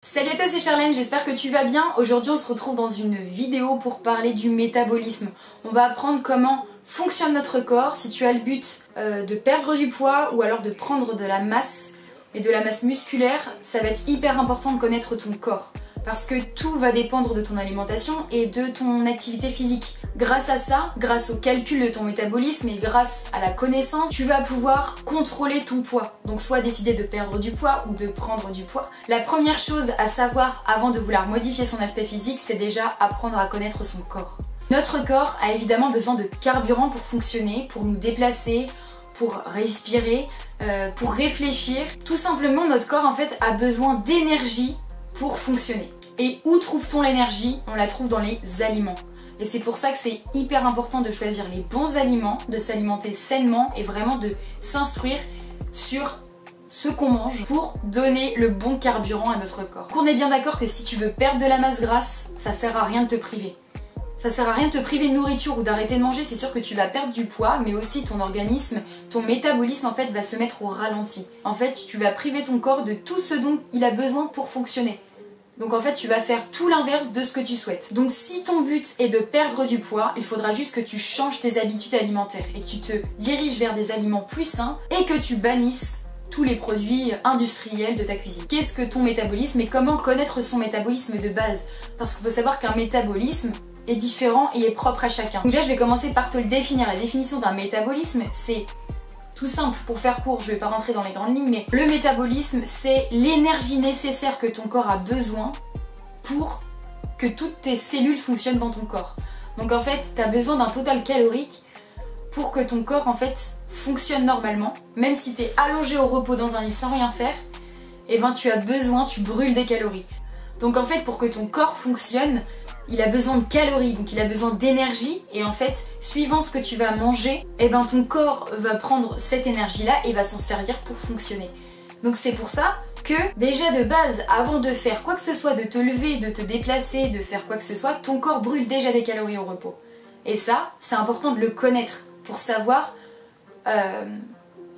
Salut à toi, c'est Charlène, j'espère que tu vas bien. Aujourd'hui on se retrouve dans une vidéo pour parler du métabolisme. On va apprendre comment fonctionne notre corps, si tu as le but de perdre du poids ou alors de prendre de la masse, et de la masse musculaire, ça va être hyper important de connaître ton corps. Parce que tout va dépendre de ton alimentation et de ton activité physique. Grâce à ça, grâce au calcul de ton métabolisme et grâce à la connaissance, tu vas pouvoir contrôler ton poids. Donc soit décider de perdre du poids ou de prendre du poids. La première chose à savoir avant de vouloir modifier son aspect physique, c'est déjà apprendre à connaître son corps. Notre corps a évidemment besoin de carburant pour fonctionner, pour nous déplacer, pour respirer, pour réfléchir. Tout simplement, notre corps en fait a besoin d'énergie pour fonctionner. Et où trouve-t-on l'énergie? On la trouve dans les aliments. Et c'est pour ça que c'est hyper important de choisir les bons aliments, de s'alimenter sainement et vraiment de s'instruire sur ce qu'on mange pour donner le bon carburant à notre corps. On est bien d'accord que si tu veux perdre de la masse grasse, ça sert à rien de te priver. Ça sert à rien de te priver de nourriture ou d'arrêter de manger, c'est sûr que tu vas perdre du poids, mais aussi ton organisme, ton métabolisme en fait va se mettre au ralenti. En fait, tu vas priver ton corps de tout ce dont il a besoin pour fonctionner. Donc en fait, tu vas faire tout l'inverse de ce que tu souhaites. Donc si ton but est de perdre du poids, il faudra juste que tu changes tes habitudes alimentaires et que tu te diriges vers des aliments plus sains et que tu bannisses tous les produits industriels de ta cuisine. Qu'est-ce que ton métabolisme et comment connaître son métabolisme de base? Parce qu'il faut savoir qu'un métabolisme est différent et est propre à chacun. Donc déjà, je vais commencer par te le définir. La définition d'un métabolisme, c'est tout simple, pour faire court, je vais pas rentrer dans les grandes lignes, mais le métabolisme, c'est l'énergie nécessaire que ton corps a besoin pour que toutes tes cellules fonctionnent dans ton corps. Donc en fait, tu as besoin d'un total calorique pour que ton corps en fait fonctionne normalement. Même si tu es allongé au repos dans un lit sans rien faire, et ben tu as besoin, tu brûles des calories. Donc en fait, pour que ton corps fonctionne, il a besoin de calories, donc il a besoin d'énergie, et en fait, suivant ce que tu vas manger, et ben ton corps va prendre cette énergie-là et va s'en servir pour fonctionner. Donc c'est pour ça que déjà de base, avant de faire quoi que ce soit, de te lever, de te déplacer, de faire quoi que ce soit, ton corps brûle déjà des calories au repos. Et ça, c'est important de le connaître pour savoir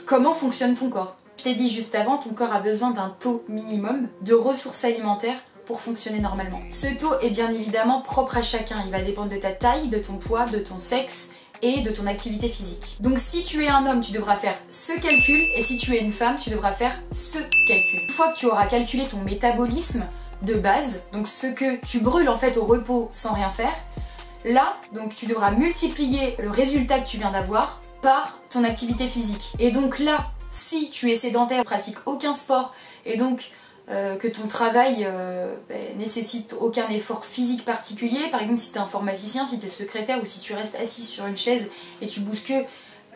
comment fonctionne ton corps. Je t'ai dit juste avant, ton corps a besoin d'un taux minimum de ressources alimentaires pour fonctionner normalement. Ce taux est bien évidemment propre à chacun, il va dépendre de ta taille, de ton poids, de ton sexe et de ton activité physique. Donc si tu es un homme, tu devras faire ce calcul, et si tu es une femme, tu devras faire ce calcul. Une fois que tu auras calculé ton métabolisme de base, donc ce que tu brûles en fait au repos sans rien faire, là, donc tu devras multiplier le résultat que tu viens d'avoir par ton activité physique. Et donc là, si tu es sédentaire, pratiques aucun sport, et donc que ton travail nécessite aucun effort physique particulier, par exemple si tu es informaticien, si tu es secrétaire ou si tu restes assis sur une chaise et tu bouges que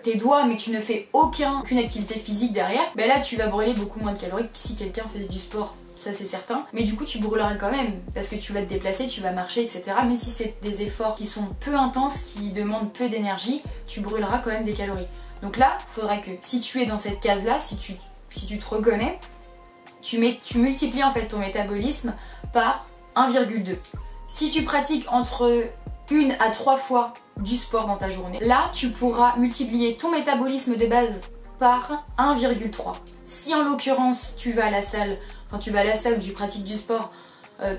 tes doigts mais que tu ne fais aucune activité physique derrière, ben là tu vas brûler beaucoup moins de calories que si quelqu'un faisait du sport, ça c'est certain, mais du coup tu brûleras quand même parce que tu vas te déplacer, tu vas marcher, etc. Même si c'est des efforts qui sont peu intenses, qui demandent peu d'énergie, tu brûleras quand même des calories. Donc là, il faudra que si tu es dans cette case là, si tu te reconnais, tu multiplies en fait ton métabolisme par 1,2. Si tu pratiques entre 1 à 3 fois du sport dans ta journée, là tu pourras multiplier ton métabolisme de base par 1,3. Si en l'occurrence tu vas à la salle, quand tu vas à la salle ou tu pratiques du sport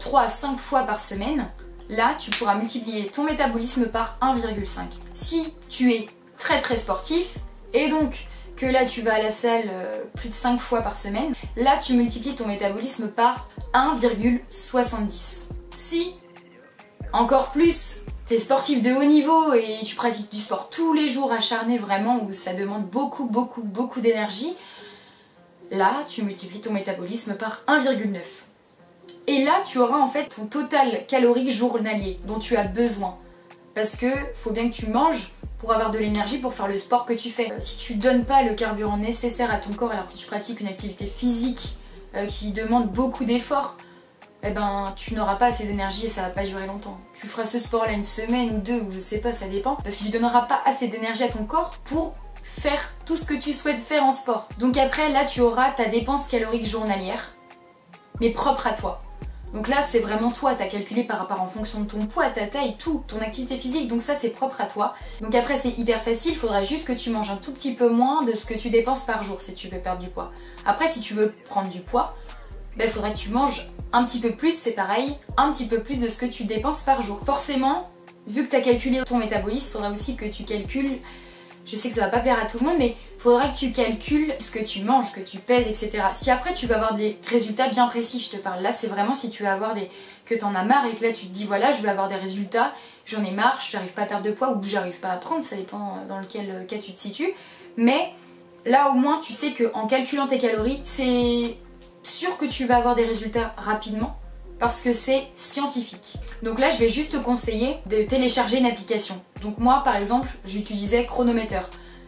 3 à 5 fois par semaine, là tu pourras multiplier ton métabolisme par 1,5. Si tu es très sportif et donc que là tu vas à la salle plus de 5 fois par semaine, là tu multiplies ton métabolisme par 1,70. Si, encore plus, tu es sportif de haut niveau et tu pratiques du sport tous les jours acharné vraiment où ça demande beaucoup d'énergie, là tu multiplies ton métabolisme par 1,9. Et là tu auras en fait ton total calorique journalier dont tu as besoin. Parce que faut bien que tu manges pour avoir de l'énergie pour faire le sport que tu fais. Si tu donnes pas le carburant nécessaire à ton corps alors que tu pratiques une activité physique qui demande beaucoup d'efforts, eh ben tu n'auras pas assez d'énergie et ça va pas durer longtemps. Tu feras ce sport là une semaine ou deux ou je sais pas, ça dépend, parce que tu donneras pas assez d'énergie à ton corps pour faire tout ce que tu souhaites faire en sport. Donc après là tu auras ta dépense calorique journalière, mais propre à toi. Donc là c'est vraiment toi, t'as calculé par rapport en fonction de ton poids, ta taille, tout, ton activité physique, donc ça c'est propre à toi. Donc après c'est hyper facile, il faudra juste que tu manges un tout petit peu moins de ce que tu dépenses par jour si tu veux perdre du poids. Après si tu veux prendre du poids, il faudrait que tu manges Un petit peu plus, c'est pareil, un petit peu plus de ce que tu dépenses par jour. Forcément, vu que tu as calculé ton métabolisme, il faudra aussi que tu calcules, je sais que ça va pas plaire à tout le monde, mais il faudra que tu calcules ce que tu manges, que tu pèses, etc. Si après tu vas avoir des résultats bien précis, je te parle là, c'est vraiment si tu vas avoir que t'en as marre et que là tu te dis voilà, je vais avoir des résultats, j'en ai marre, je n'arrive pas à perdre de poids ou que j'arrive pas à prendre, ça dépend dans lequel cas tu te situes. Mais là au moins tu sais qu'en calculant tes calories, c'est sûr que tu vas avoir des résultats rapidement parce que c'est scientifique. Donc là je vais juste te conseiller de télécharger une application. Donc moi par exemple j'utilisais Chronometer.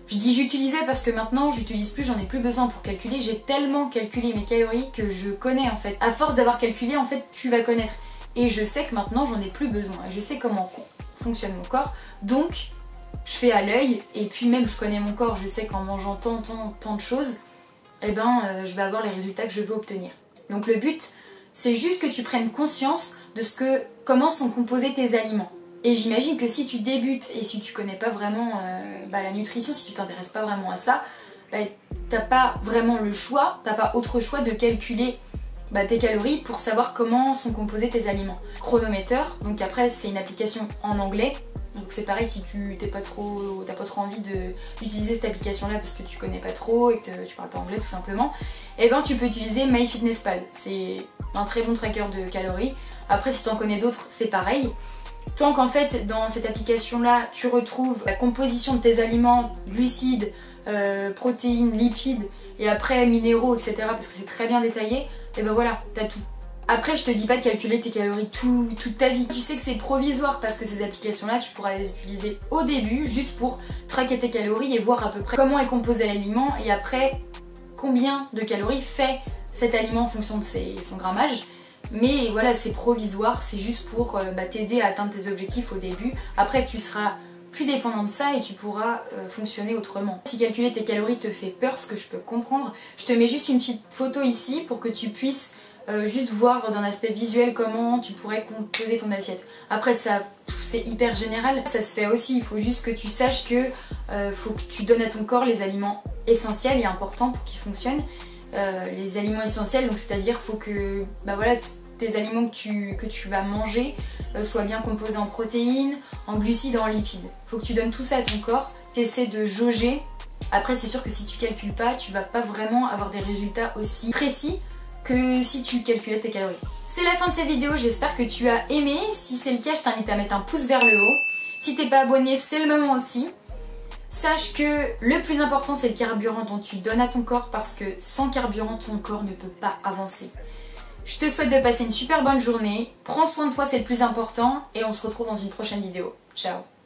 Je dis j'utilisais parce que maintenant j'utilise plus, j'en ai plus besoin pour calculer. J'ai tellement calculé mes calories que je connais en fait. À force d'avoir calculé en fait tu vas connaître. Et je sais que maintenant j'en ai plus besoin. Je sais comment fonctionne mon corps. Donc je fais à l'œil et puis même je connais mon corps. Je sais qu'en mangeant tant de choses, eh ben je vais avoir les résultats que je veux obtenir. Donc le but c'est juste que tu prennes conscience de comment sont composés tes aliments. Et j'imagine que si tu débutes et si tu connais pas vraiment la nutrition, si tu t'intéresses pas vraiment à ça, t'as pas vraiment le choix, t'as pas autre choix de calculer tes calories pour savoir comment sont composés tes aliments. Chronometer, donc après c'est une application en anglais, donc c'est pareil si t'as pas trop envie d'utiliser cette application là parce que tu connais pas trop et que tu parles pas anglais tout simplement, et ben tu peux utiliser MyFitnessPal, c'est un très bon tracker de calories. Après si t'en connais d'autres c'est pareil. Tant qu'en fait dans cette application là tu retrouves la composition de tes aliments, glucides, protéines, lipides et après minéraux etc parce que c'est très bien détaillé, et ben voilà, t'as tout. Après je te dis pas de calculer tes calories toute ta vie. Tu sais que c'est provisoire parce que ces applications là tu pourras les utiliser au début juste pour traquer tes calories et voir à peu près comment est composé l'aliment et après combien de calories fait cet aliment en fonction de son grammage. Mais voilà, c'est provisoire, c'est juste pour t'aider à atteindre tes objectifs au début. Après tu seras plus dépendant de ça et tu pourras fonctionner autrement. Si calculer tes calories te fait peur, ce que je peux comprendre, je te mets juste une petite photo ici pour que tu puisses juste voir d'un aspect visuel comment tu pourrais composer ton assiette. Après ça, c'est hyper général, ça se fait aussi, il faut juste que tu saches que faut que tu donnes à ton corps les aliments essentiels et importants pour qu'il fonctionne. Les aliments essentiels, donc c'est-à-dire faut que tes aliments que tu vas manger soient bien composés en protéines, en glucides, en lipides. Faut que tu donnes tout ça à ton corps, tu essaies de jauger. Après c'est sûr que si tu calcules pas, tu vas pas vraiment avoir des résultats aussi précis que si tu calculais tes calories. C'est la fin de cette vidéo, j'espère que tu as aimé. Si c'est le cas, je t'invite à mettre un pouce vers le haut. Si t'es pas abonné, c'est le moment aussi. Sache que le plus important c'est le carburant dont tu donnes à ton corps parce que sans carburant ton corps ne peut pas avancer. Je te souhaite de passer une super bonne journée, prends soin de toi c'est le plus important et on se retrouve dans une prochaine vidéo. Ciao!